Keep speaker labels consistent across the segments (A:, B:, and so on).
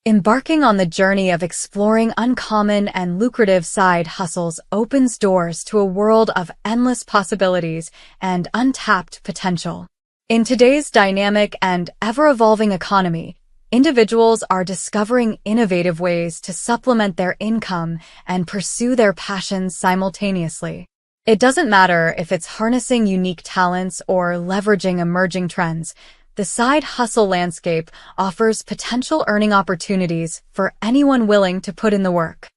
A: Embarking on the journey of exploring uncommon and lucrative side hustles opens doors to a world of endless possibilities and untapped potential. In today's dynamic and ever-evolving economy, individuals are discovering innovative ways to supplement their income and pursue their passions simultaneously. It doesn't matter if it's harnessing unique talents or leveraging emerging trends. The side hustle landscape offers potential earning opportunities for anyone willing to put in the work.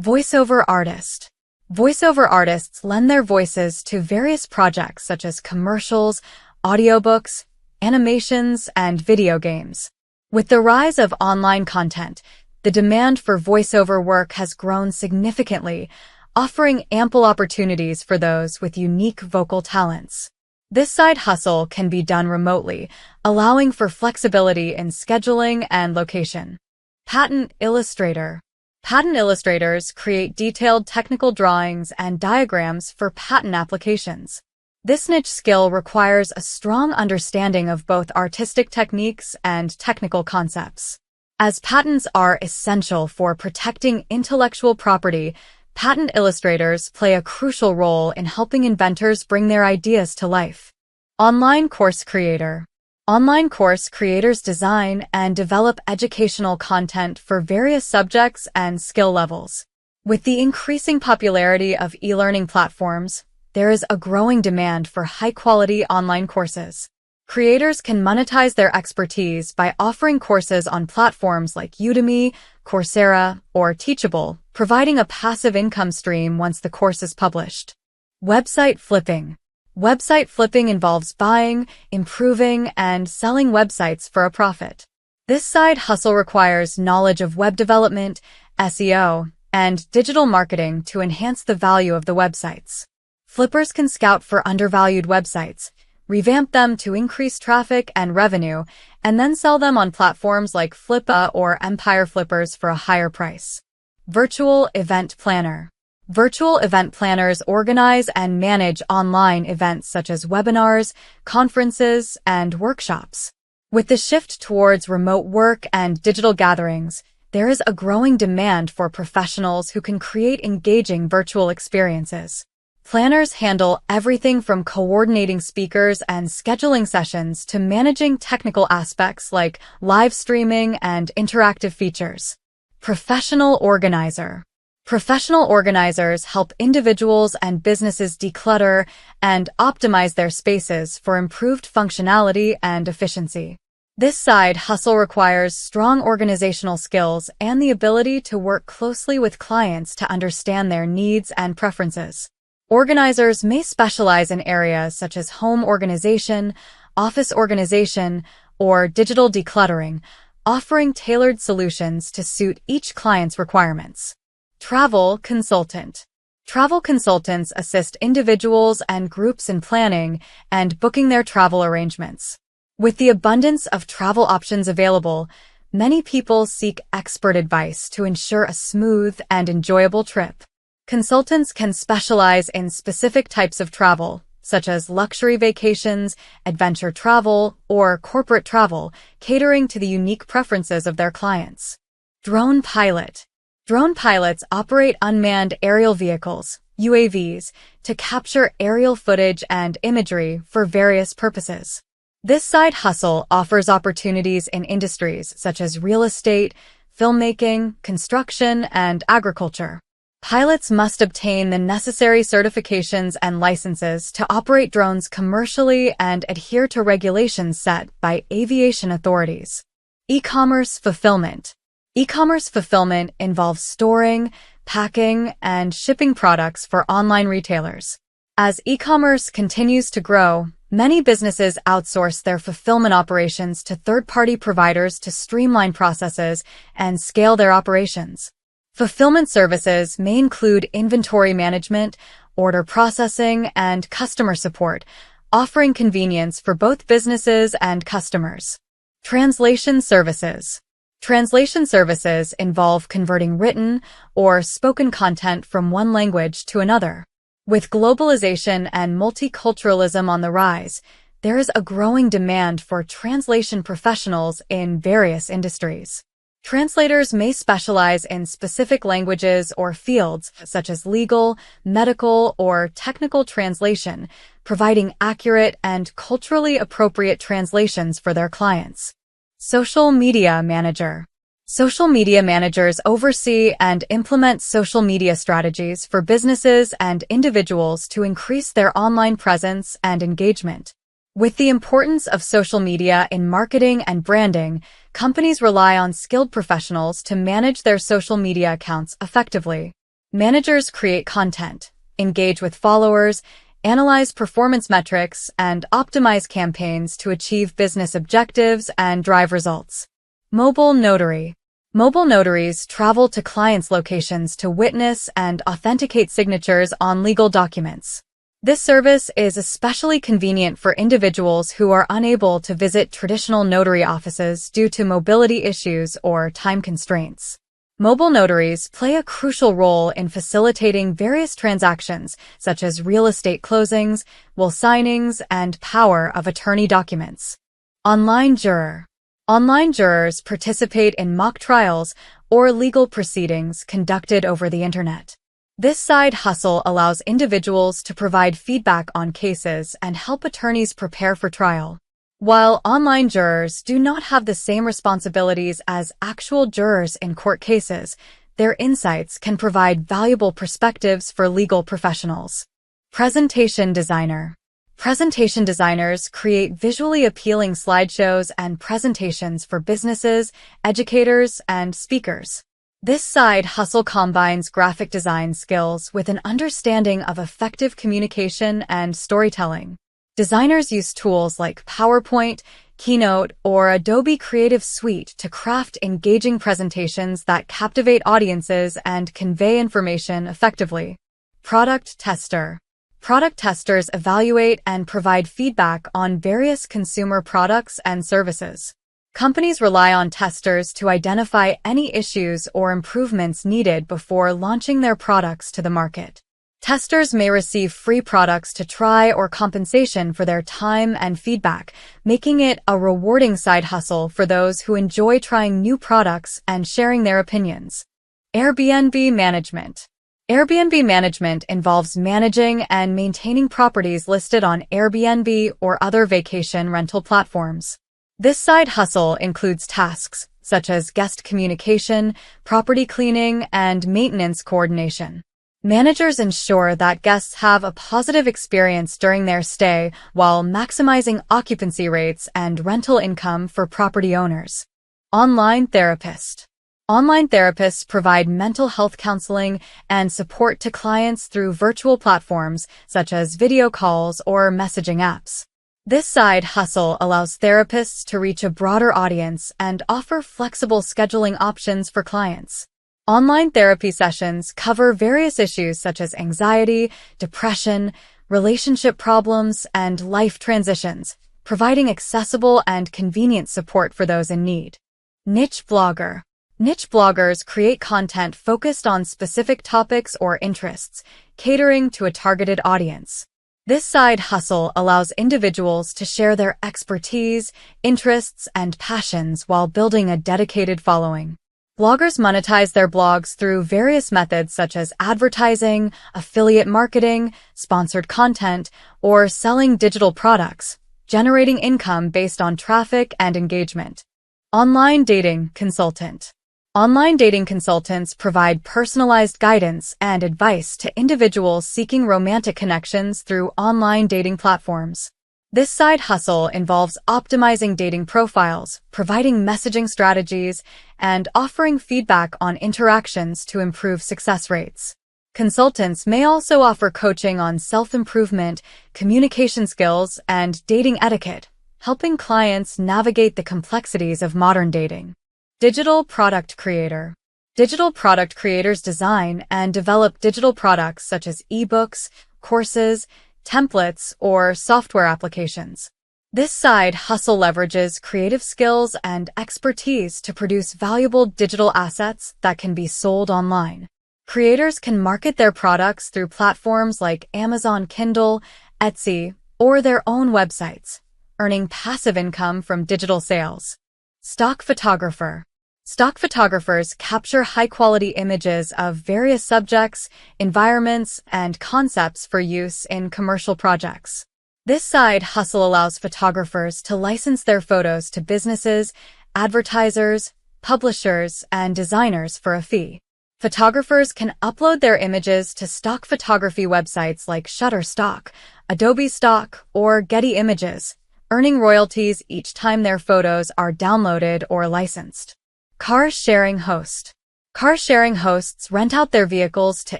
A: Voiceover artist. Voiceover artists lend their voices to various projects such as commercials, audiobooks, animations, and video games. With the rise of online content, the demand for voiceover work has grown significantly, offering ample opportunities for those with unique vocal talents. This side hustle can be done remotely, allowing for flexibility in scheduling and location. Patent illustrator. Patent illustrators create detailed technical drawings and diagrams for patent applications. This niche skill requires a strong understanding of both artistic techniques and technical concepts. As patents are essential for protecting intellectual property, patent illustrators play a crucial role in helping inventors bring their ideas to life. Online course creator. Online course creators design and develop educational content for various subjects and skill levels. With the increasing popularity of e-learning platforms, there is a growing demand for high-quality online courses. Creators can monetize their expertise by offering courses on platforms like Udemy, Coursera, or Teachable, providing a passive income stream once the course is published. Website flipping. Website flipping involves buying, improving, and selling websites for a profit. This side hustle requires knowledge of web development, SEO, and digital marketing to enhance the value of the websites. Flippers can scout for undervalued websites, revamp them to increase traffic and revenue, and then sell them on platforms like Flippa or Empire Flippers for a higher price. Virtual event planner. Virtual event planners organize and manage online events such as webinars, conferences, and workshops. With the shift towards remote work and digital gatherings, there is a growing demand for professionals who can create engaging virtual experiences. Planners handle everything from coordinating speakers and scheduling sessions to managing technical aspects like live streaming and interactive features. Professional organizer. Professional organizers help individuals and businesses declutter and optimize their spaces for improved functionality and efficiency. This side hustle requires strong organizational skills and the ability to work closely with clients to understand their needs and preferences. Organizers may specialize in areas such as home organization, office organization, or digital decluttering, offering tailored solutions to suit each client's requirements. Travel consultant. Travel consultants assist individuals and groups in planning and booking their travel arrangements. With the abundance of travel options available, many people seek expert advice to ensure a smooth and enjoyable trip. Consultants can specialize in specific types of travel, such as luxury vacations, adventure travel, or corporate travel, catering to the unique preferences of their clients. Drone pilot. Drone pilots operate unmanned aerial vehicles, UAVs, to capture aerial footage and imagery for various purposes. This side hustle offers opportunities in industries such as real estate, filmmaking, construction, and agriculture. Pilots must obtain the necessary certifications and licenses to operate drones commercially and adhere to regulations set by aviation authorities. E-commerce fulfillment. E-commerce fulfillment involves storing, packing, and shipping products for online retailers. As e-commerce continues to grow, many businesses outsource their fulfillment operations to third-party providers to streamline processes and scale their operations. Fulfillment services may include inventory management, order processing, and customer support, offering convenience for both businesses and customers. Translation services. Translation services involve converting written or spoken content from one language to another. With globalization and multiculturalism on the rise, there is a growing demand for translation professionals in various industries. Translators may specialize in specific languages or fields, such as legal, medical, or technical translation, providing accurate and culturally appropriate translations for their clients. Social media manager. Social media managers oversee and implement social media strategies for businesses and individuals to increase their online presence and engagement. With the importance of social media in marketing and branding, companies rely on skilled professionals to manage their social media accounts effectively. Managers create content, engage with followers, analyze performance metrics, and optimize campaigns to achieve business objectives and drive results. Mobile notary. Mobile notaries travel to clients' locations to witness and authenticate signatures on legal documents. This service is especially convenient for individuals who are unable to visit traditional notary offices due to mobility issues or time constraints. Mobile notaries play a crucial role in facilitating various transactions, such as real estate closings, will signings, and power of attorney documents. Online juror. Online jurors participate in mock trials or legal proceedings conducted over the internet. This side hustle allows individuals to provide feedback on cases and help attorneys prepare for trial. While online jurors do not have the same responsibilities as actual jurors in court cases, their insights can provide valuable perspectives for legal professionals. Presentation designer. Presentation designers create visually appealing slideshows and presentations for businesses, educators, and speakers. This side hustle combines graphic design skills with an understanding of effective communication and storytelling. Designers use tools like PowerPoint, Keynote, or Adobe Creative Suite to craft engaging presentations that captivate audiences and convey information effectively. Product tester. Product testers evaluate and provide feedback on various consumer products and services. Companies rely on testers to identify any issues or improvements needed before launching their products to the market. Testers may receive free products to try or compensation for their time and feedback, making it a rewarding side hustle for those who enjoy trying new products and sharing their opinions. Airbnb management. Airbnb management involves managing and maintaining properties listed on Airbnb or other vacation rental platforms. This side hustle includes tasks such as guest communication, property cleaning, and maintenance coordination. Managers ensure that guests have a positive experience during their stay while maximizing occupancy rates and rental income for property owners. Online therapist. Online therapists provide mental health counseling and support to clients through virtual platforms such as video calls or messaging apps. This side hustle allows therapists to reach a broader audience and offer flexible scheduling options for clients. Online therapy sessions cover various issues such as anxiety, depression, relationship problems, and life transitions, providing accessible and convenient support for those in need. Niche blogger. Niche bloggers create content focused on specific topics or interests, catering to a targeted audience. This side hustle allows individuals to share their expertise, interests, and passions while building a dedicated following. Bloggers monetize their blogs through various methods such as advertising, affiliate marketing, sponsored content, or selling digital products, generating income based on traffic and engagement. Online dating consultant. Online dating consultants provide personalized guidance and advice to individuals seeking romantic connections through online dating platforms. This side hustle involves optimizing dating profiles, providing messaging strategies, and offering feedback on interactions to improve success rates. Consultants may also offer coaching on self-improvement, communication skills, and dating etiquette, helping clients navigate the complexities of modern dating. Digital product creator. Digital product creators design and develop digital products such as ebooks, courses, templates, or software applications. This side hustle leverages creative skills and expertise to produce valuable digital assets that can be sold online. Creators can market their products through platforms like Amazon Kindle, Etsy, or their own websites, earning passive income from digital sales. Stock photographer. Stock photographers capture high-quality images of various subjects, environments, and concepts for use in commercial projects. This side hustle allows photographers to license their photos to businesses, advertisers, publishers, and designers for a fee. Photographers can upload their images to stock photography websites like Shutterstock, Adobe Stock, or Getty Images, earning royalties each time their photos are downloaded or licensed. Car-sharing host. Car-sharing hosts rent out their vehicles to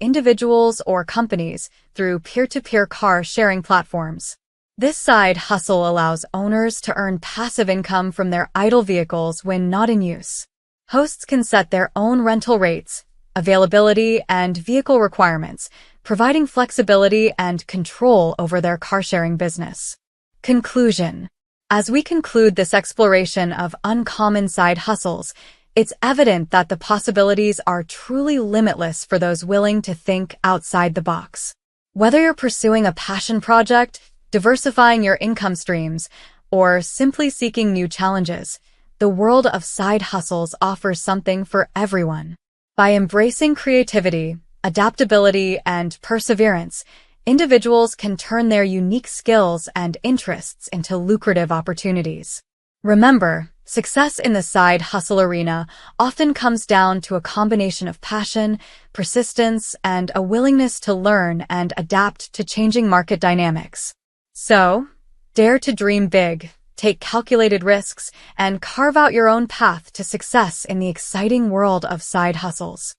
A: individuals or companies through peer-to-peer car-sharing platforms. This side hustle allows owners to earn passive income from their idle vehicles when not in use. Hosts can set their own rental rates, availability, and vehicle requirements, providing flexibility and control over their car-sharing business. Conclusion. As we conclude this exploration of uncommon side hustles, it's evident that the possibilities are truly limitless for those willing to think outside the box. Whether you're pursuing a passion project, diversifying your income streams, or simply seeking new challenges, the world of side hustles offers something for everyone. By embracing creativity, adaptability, and perseverance, individuals can turn their unique skills and interests into lucrative opportunities. Remember, success in the side hustle arena often comes down to a combination of passion, persistence, and a willingness to learn and adapt to changing market dynamics. So, dare to dream big, take calculated risks, and carve out your own path to success in the exciting world of side hustles.